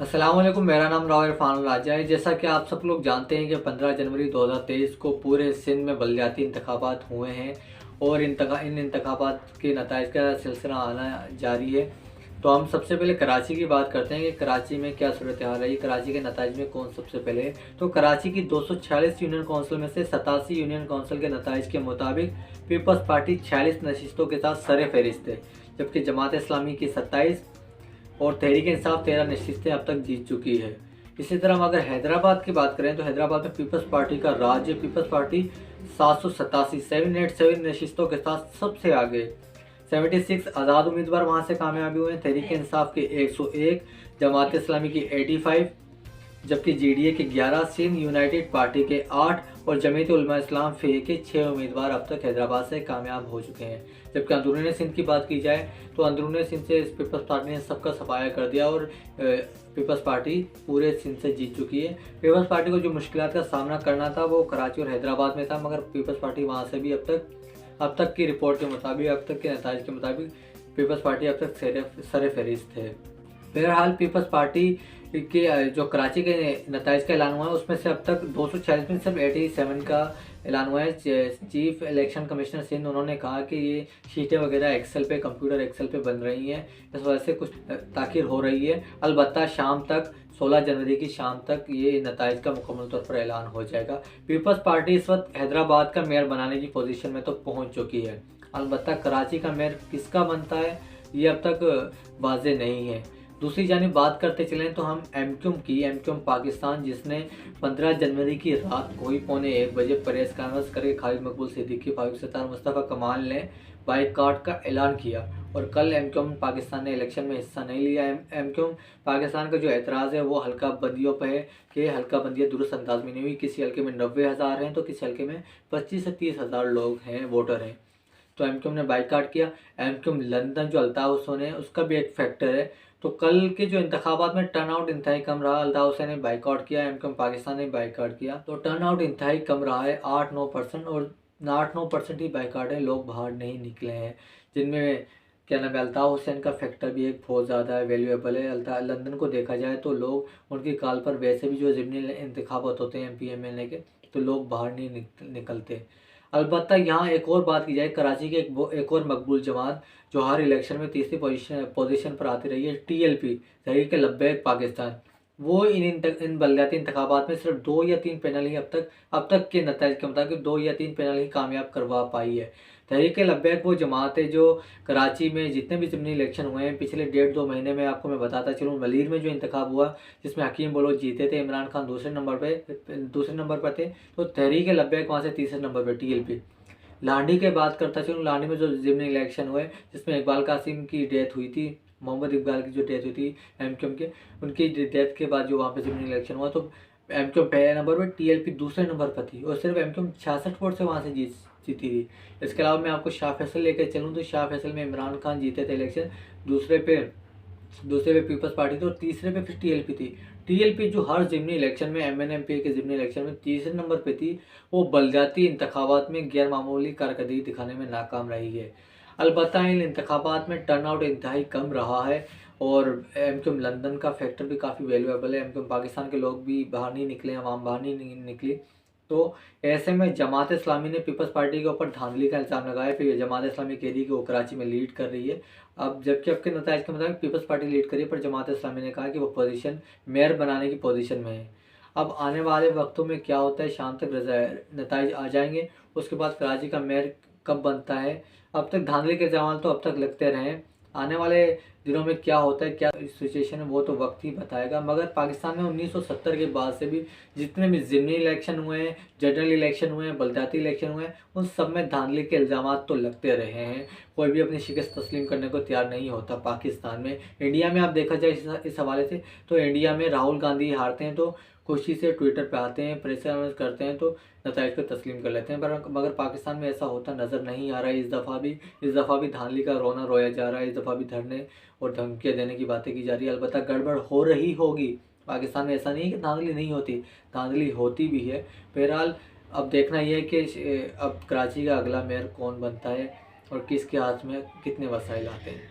अस्सलाम वालेकुम। मेरा नाम राव इरफान राजा है। जैसा कि आप सब लोग जानते हैं कि 15 जनवरी 2023 को पूरे सिंध में बलदियाती इंतखाबात हुए हैं और इन इंतखाबात के नताइज का सिलसिला आना जारी है। तो हम सबसे पहले कराची की बात करते हैं कि कराची में क्या सूरत हाल है, कराची के नताइज में कौन सबसे पहले है। तो कराची की 246 यूनियन काउंसिल में से 87 यूनियन काउंसिल के नताइज के मुताबिक पीपल्स पार्टी 46 नशिस्तों के साथ सरे फहरिस्त है, जबकि जमात इस्लामी की 27 और तहरीक इंसाफ 13 नशिस्तें अब तक जीत चुकी है। इसी तरह हम अगर हैदराबाद की बात करें तो हैदराबाद में पीपल्स पार्टी का राज है। पीपल्स पार्टी 787 नशिस्तों के साथ सबसे आगे। 76 आज़ाद उम्मीदवार वहाँ से कामयाबी हुए हैं। तहरीक इंसाफ के 101, जमात इस्लामी की 85, जबकि जीडीए के 11, सिंध यूनाइटेड पार्टी के 8 और जमीयत उलमा इस्लाम फे के 6 उम्मीदवार अब तक हैदराबाद से कामयाब हो चुके हैं। जबकि अंदरूनी सिंध की बात की जाए तो अंदरूनी सिंध से पीपल्स पार्टी ने सबका सफाया कर दिया और पीपल्स पार्टी पूरे सिंध से जीत चुकी है। पीपल्स पार्टी को जो मुश्किलात का सामना करना था वो कराची और हैदराबाद में था, मगर पीपल्स पार्टी वहाँ से भी अब तक की रिपोर्ट के मुताबिक, अब तक के नताइज के मुताबिक पीपल्स पार्टी अब तक सरे फहरिस्त है। बहरहाल पीपल्स पार्टी के जो कराची के नताइज का ऐलान हुआ है उसमें से अब तक 246 में सिर्फ 87 का ऐलान हुआ है। चीफ इलेक्शन कमिश्नर सिंध उन्होंने कहा कि ये शीटें वगैरह कंप्यूटर एक्सेल पे बन रही हैं, इस वजह से कुछ ताख़ीर हो रही है। अलबत्ता शाम तक 16 जनवरी की शाम तक ये नताइज का मुकम्मल तौर पर ऐलान हो जाएगा। पीपल्स पार्टी इस वक्त हैदराबाद का मेयर बनाने की पोजीशन में तो पहुंच चुकी है। अलबत्ता कराची का मेयर किसका बनता है ये अब तक वाज़ेह नहीं है। दूसरी जानिब बात करते चलें तो हम एमक्यूम पाकिस्तान, जिसने 15 जनवरी की रात को ही 1:45 प्रेस कॉन्फ्रेंस करके खालिद मकबूल सिद्दीकी, फारूक सत्तार, मुस्तफ़ा कमाल ने बाइकआउट का ऐलान किया और कल एमक्यूम पाकिस्तान ने इलेक्शन में हिस्सा नहीं लिया। एमक्यूम पाकिस्तान का जो एतराज़ है वो हल्का बंदियों पर है कि हल्का बंदियाँ दुरुस्त अंदाज में नहीं हुई। किसी हल्के में 90,000 हैं तो किसी हल्के में 25 से 30,000 लोग हैं, वोटर हैं, तो एमक्यूम ने बाइकआउट किया। एमक्यूम लंदन जो अल्ताफ़ हुसैन है उसका भी एक फैक्टर है। तो कल के जो इंतखाबात में टर्नआउट इंतहाई कम रहा। अल्ताफ़ हुसैन ने बाइकआउट किया, एमक्यूम पाकिस्तान ने बाइकआउट किया, तो टर्नआउट इंतहाई कम रहा है, 8-9%, और 8-9% ही बाइकआउट है, लोग बाहर नहीं निकले हैं। जिनमें क्या नाम है, अल्ताफ़ हुसैन का फैक्टर भी एक बहुत ज़्यादा है, वैल्यूएबल है। लंदन को देखा जाए तो लोग उनकी कॉल पर वैसे भी जो ज़िमनी इंतखाबात होते हैं MP MLA के, तो लोग बाहर नहीं निकलते। अलबत्ता यहाँ एक और बात की जाए, कराची के एक और मकबूल जमात जो हर इलेक्शन में तीसरी पोजीशन पर आती रही है, TLP तहरीक लब्बैक पाकिस्तान, वो इन बलदियाती इंतखाबात में सिर्फ 2 या 3 पैनल ही अब तक के नताइज के मुताबिक 2 या 3 पैनल ही कामयाब करवा पाई है। तहरीक लब्बैक वो जमात है जो कराची में जितने भी ज़िमनी इलेक्शन हुए हैं पिछले 1.5-2 महीने में, आपको मैं बताता चलूँ, वलीर में जो इंतखाब हुआ जिसमें हकीम बलोच जीते थे, इमरान खान दूसरे नंबर पर थे, तो तहरीक लब्बैक वहाँ से तीसरे नंबर पर TLP। लांडी के बात करता चलूँ, लांडी में जो ज़िमनी इलेक्शन हुए जिसमें इकबाल कासिम की डेथ हुई थी, मोहम्मद इकबाल की जो डेथ हुई थी एमक्यूम के, उनकी डेथ के बाद जो वहाँ पे ज़िमनी इलेक्शन हुआ तो एमक्यूम पहले नंबर पर, TLP दूसरे नंबर पर थी और सिर्फ एमक्यूम 66 वोट से वहाँ से जीती थी। इसके अलावा मैं आपको शाह फैसल लेकर चलूँ तो शाह फैसल में इमरान खान जीते थे इलेक्शन, दूसरे पे पीपल्स पार्टी थी और तीसरे पे फिर TLP थी। TLP जो हर ज़िमनी इलेक्शन में MNMPA के ज़िमनी इलेक्शन में तीसरे नंबर पे थी, वो बलदियाती इंतखाबात में गैर मामूली कारकर्दगी दिखाने में नाकाम रही है। अलबत्ता इन इंतखाबात में टर्नआउट इंतहाई कम रहा है और एमक्यूम लंदन का फैक्टर भी काफ़ी वैल्यूएबल है। एमक्यूम पाकिस्तान के लोग भी बाहर नहीं निकले, आवाम बाहर नहीं निकली, तो ऐसे में जमात इस्लामी ने पीपल्स पार्टी के ऊपर धांधली का इल्ज़ाम लगाया। फिर जमात इस्लामी कह रही कि वो कराची में लीड कर रही है, अब जबकि अब के नताइज के मुताबिक पीपल्स पार्टी लीड कर रही है, पर जमात इस्लामी ने कहा कि वो पोजीशन मेयर बनाने की पोजीशन में है। अब आने वाले वक्तों में क्या होता है, शाम तक नताइज आ जाएंगे, उसके बाद कराची का मेयर कब बनता है, अब तक धांधली के इल्ज़ाम तो अब तक लगते रहे, आने वाले दिनों में क्या होता है, क्या सिचुएशन है, वो तो वक्त ही बताएगा। मगर पाकिस्तान में 1970 के बाद से भी जितने भी ज़िमनी इलेक्शन हुए हैं, जनरल इलेक्शन हुए हैं, बलदियाती इलेक्शन हुए हैं, उन सब में धांधली के इल्ज़ाम तो लगते रहे हैं। कोई भी अपनी शिकस्त तस्लीम करने को तैयार नहीं होता पाकिस्तान में। इंडिया में आप देखा जाए इस हवाले से, तो इंडिया में राहुल गांधी हारते हैं तो खुशी से ट्विटर पर आते हैं, प्रेस कॉन्फ्रेंस करते हैं, तो नताइज को तस्लीम कर लेते हैं, पर मगर पाकिस्तान में ऐसा होता नज़र नहीं आ रहा है। इस दफ़ा भी धांधली का रोना रोया जा रहा है, इस दफ़ा भी धरने और धमकियाँ देने की बातें की जा रही है। अलबत्ता गड़बड़ हो रही होगी पाकिस्तान में, ऐसा नहीं है कि धांधली नहीं होती, धांधली होती भी है। बहरहाल अब देखना यह है कि अब कराची का अगला मेयर कौन बनता है और किसके हाथ में कितने वसाइल आते हैं।